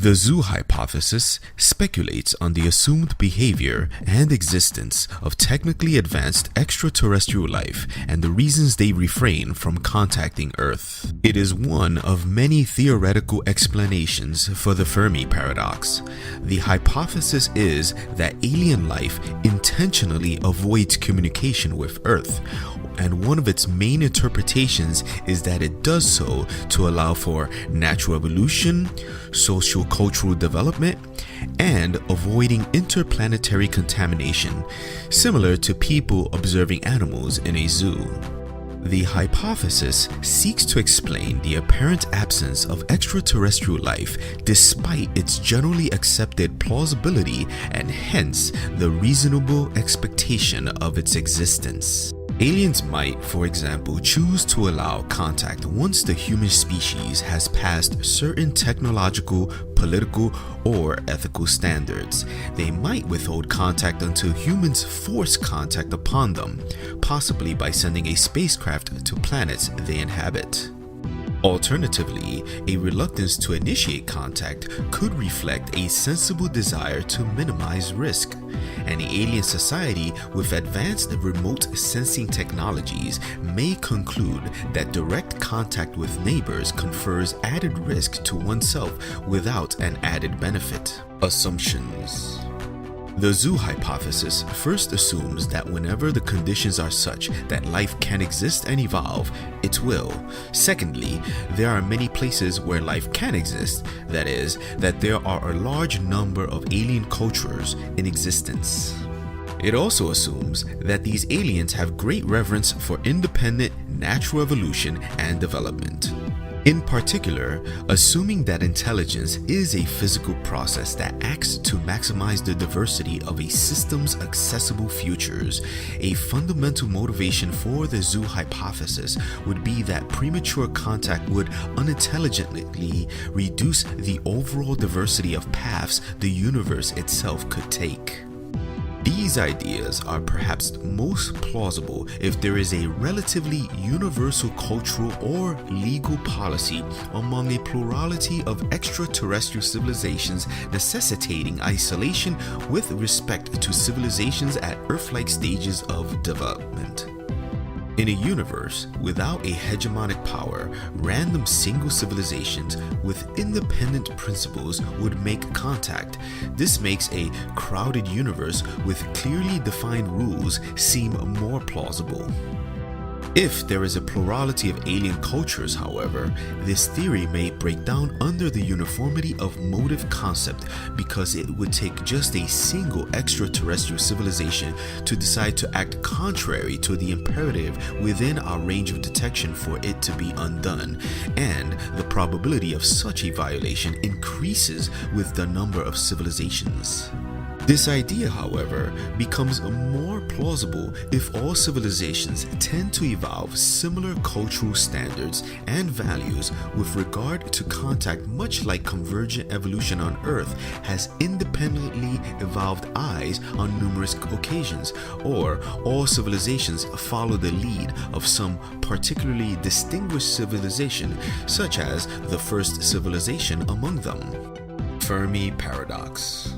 The zoo hypothesis speculates on the assumed behavior and existence of technically advanced extraterrestrial life and the reasons they refrain from contacting Earth. It is one of many theoretical explanations for the Fermi paradox. The hypothesis is that alien life intentionally avoids communication with Earth, and one of its main interpretations is that it does so to allow for natural evolution, sociocultural development, and avoiding interplanetary contamination, similar to people observing animals in a zoo. The hypothesis seeks to explain the apparent absence of extraterrestrial life despite its generally accepted plausibility and hence the reasonable expectation of its existence. Aliens might, for example, choose to allow contact once the human species has passed certain technological, political, or ethical standards. They might withhold contact until humans force contact upon them, possibly by sending a spacecraft to planets they inhabit. Alternatively, a reluctance to initiate contact could reflect a sensible desire to minimize risk. An alien society with advanced remote sensing technologies may conclude that direct contact with neighbors confers added risk to oneself without an added benefit. Assumptions. The zoo hypothesis first assumes that whenever the conditions are such that life can exist and evolve, it will. Secondly, there are many places where life can exist, that is, that there are a large number of alien cultures in existence. It also assumes that these aliens have great reverence for independent natural evolution and development. In particular, assuming that intelligence is a physical process that acts to maximize the diversity of a system's accessible futures, a fundamental motivation for the zoo hypothesis would be that premature contact would unintelligently reduce the overall diversity of paths the universe itself could take. These ideas are perhaps most plausible if there is a relatively universal cultural or legal policy among a plurality of extraterrestrial civilizations necessitating isolation with respect to civilizations at Earth-like stages of development. In a universe without a hegemonic power, random single civilizations with independent principles would make contact. This makes a crowded universe with clearly defined rules seem more plausible. If there is a plurality of alien cultures, however, this theory may break down under the uniformity of motive concept because it would take just a single extraterrestrial civilization to decide to act contrary to the imperative within our range of detection for it to be undone, and the probability of such a violation increases with the number of civilizations. This idea, however, becomes more plausible if all civilizations tend to evolve similar cultural standards and values with regard to contact, much like convergent evolution on Earth has independently evolved eyes on numerous occasions, or all civilizations follow the lead of some particularly distinguished civilization, such as the first civilization among them. Fermi paradox.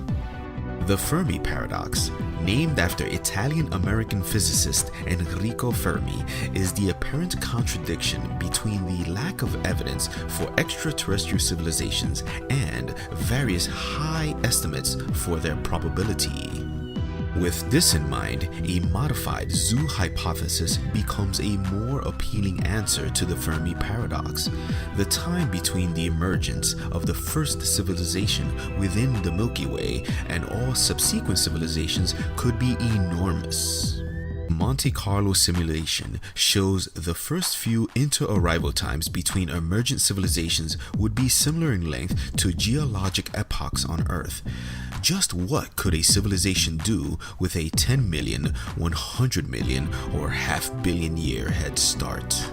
The Fermi paradox, named after Italian-American physicist Enrico Fermi, is the apparent contradiction between the lack of evidence for extraterrestrial civilizations and various high estimates for their probability. With this in mind, a modified zoo hypothesis becomes a more appealing answer to the Fermi paradox. The time between the emergence of the first civilization within the Milky Way and all subsequent civilizations could be enormous. Monte Carlo simulation shows the first few inter-arrival times between emergent civilizations would be similar in length to geologic epochs on Earth. Just what could a civilization do with a 10 million, 100 million, or half-billion year head start?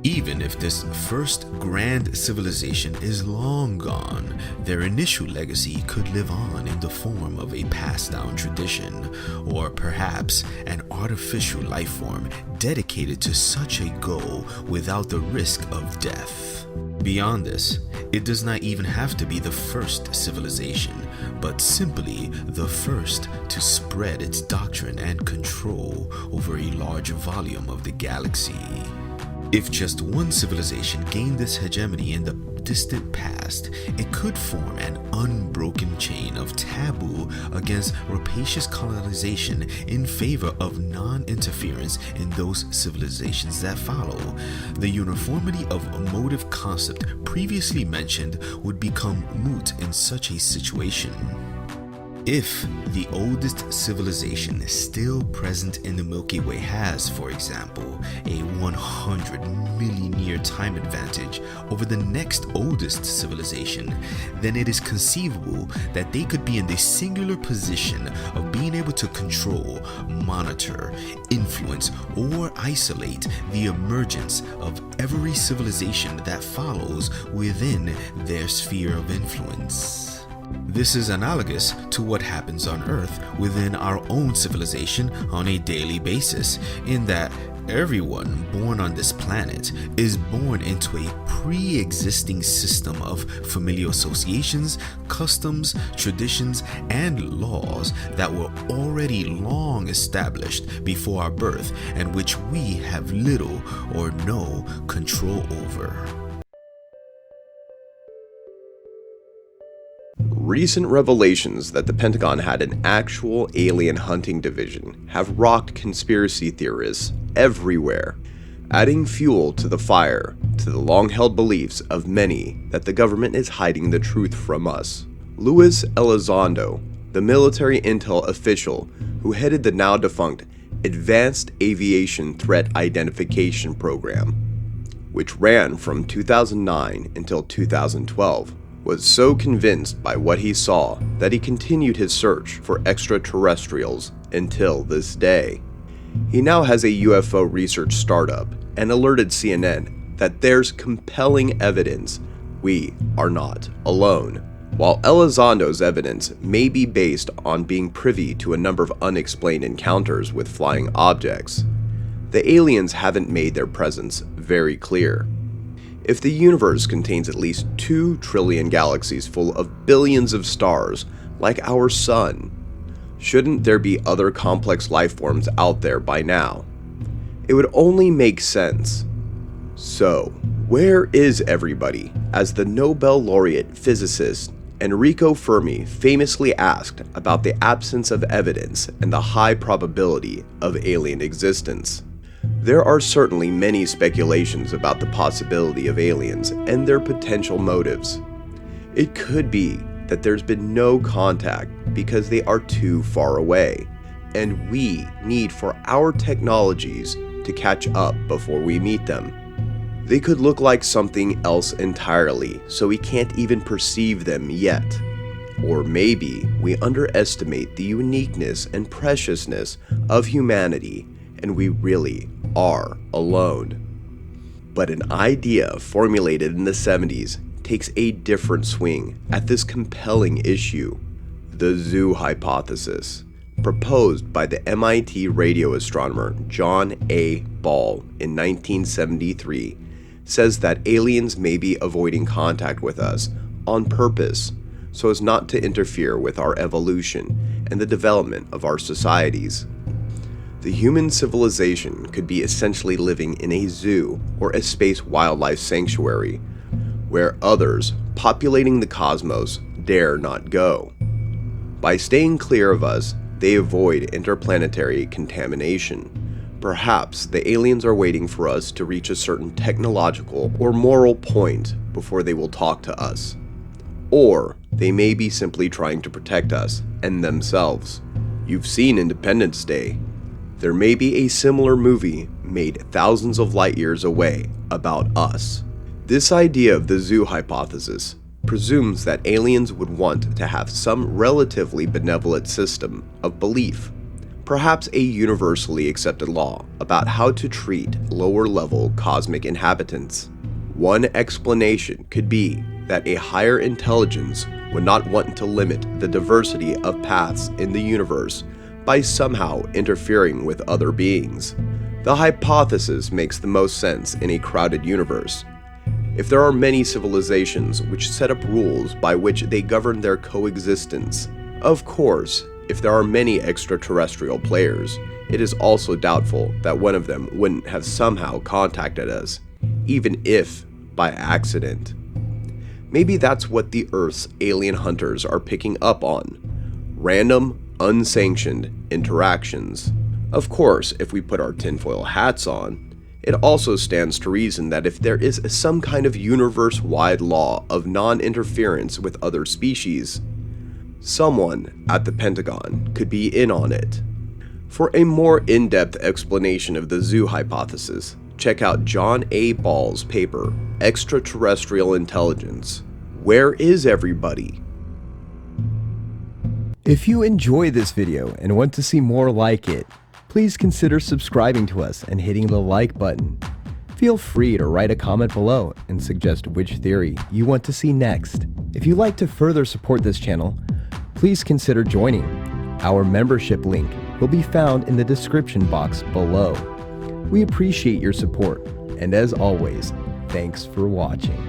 Even if this first grand civilization is long gone, their initial legacy could live on in the form of a passed-down tradition, or perhaps an artificial life form dedicated to such a goal without the risk of death. Beyond this, It does not even have to be the first civilization, but simply the first to spread its doctrine and control over a large volume of the galaxy. If just one civilization gained this hegemony in the distant past, it could form an unbroken chain of taboo against rapacious colonization in favor of non-interference in those civilizations that follow. The uniformity of motive concept previously mentioned would become moot in such a situation. If the oldest civilization still present in the Milky Way has, for example, a 100 million year time advantage over the next oldest civilization, then it is conceivable that they could be in the singular position of being able to control, monitor, influence, or isolate the emergence of every civilization that follows within their sphere of influence. This is analogous to what happens on Earth within our own civilization on a daily basis, in that everyone born on this planet is born into a pre-existing system of familial associations, customs, traditions, and laws that were already long established before our birth and which we have little or no control over. Recent revelations that the Pentagon had an actual alien hunting division have rocked conspiracy theorists everywhere, adding fuel to the fire to the long-held beliefs of many that the government is hiding the truth from us. Luis Elizondo, the military intel official who headed the now-defunct Advanced Aviation Threat Identification Program, which ran from 2009 until 2012, was so convinced by what he saw that he continued his search for extraterrestrials until this day. He now has a UFO research startup and alerted CNN that there's compelling evidence we are not alone. While Elizondo's evidence may be based on being privy to a number of unexplained encounters with flying objects, the aliens haven't made their presence very clear. If the universe contains at least 2 trillion galaxies full of billions of stars like our sun, shouldn't there be other complex life forms out there by now? It would only make sense. So, where is everybody? As the Nobel laureate physicist Enrico Fermi famously asked about the absence of evidence and the high probability of alien existence. There are certainly many speculations about the possibility of aliens and their potential motives. It could be that there's been no contact because they are too far away, and we need for our technologies to catch up before we meet them. They could look like something else entirely, so we can't even perceive them yet. Or maybe we underestimate the uniqueness and preciousness of humanity, and we really are alone. But an idea formulated in the 70s takes a different swing at this compelling issue. The zoo hypothesis, proposed by the MIT radio astronomer John A. Ball in 1973, says that aliens may be avoiding contact with us on purpose so as not to interfere with our evolution and the development of our societies. The human civilization could be essentially living in a zoo or a space wildlife sanctuary, where others populating the cosmos dare not go. By staying clear of us, they avoid interplanetary contamination. Perhaps the aliens are waiting for us to reach a certain technological or moral point before they will talk to us. Or they may be simply trying to protect us and themselves. You've seen Independence Day. There may be a similar movie made thousands of light years away about us. This idea of the zoo hypothesis presumes that aliens would want to have some relatively benevolent system of belief, perhaps a universally accepted law about how to treat lower-level cosmic inhabitants. One explanation could be that a higher intelligence would not want to limit the diversity of paths in the universe by somehow interfering with other beings. The hypothesis makes the most sense in a crowded universe. If there are many civilizations which set up rules by which they govern their coexistence, of course, if there are many extraterrestrial players, it is also doubtful that one of them wouldn't have somehow contacted us, even if by accident. Maybe that's what the Earth's alien hunters are picking up on. Random, unsanctioned interactions. Of course, if we put our tinfoil hats on, it also stands to reason that if there is some kind of universe-wide law of non-interference with other species, someone at the Pentagon could be in on it. For a more in-depth explanation of the zoo hypothesis, check out John A. Ball's paper, Extraterrestrial Intelligence. Where is everybody? If you enjoy this video and want to see more like it, please consider subscribing to us and hitting the like button. Feel free to write a comment below and suggest which theory you want to see next. If you'd like to further support this channel, please consider joining. Our membership link will be found in the description box below. We appreciate your support, and as always, thanks for watching.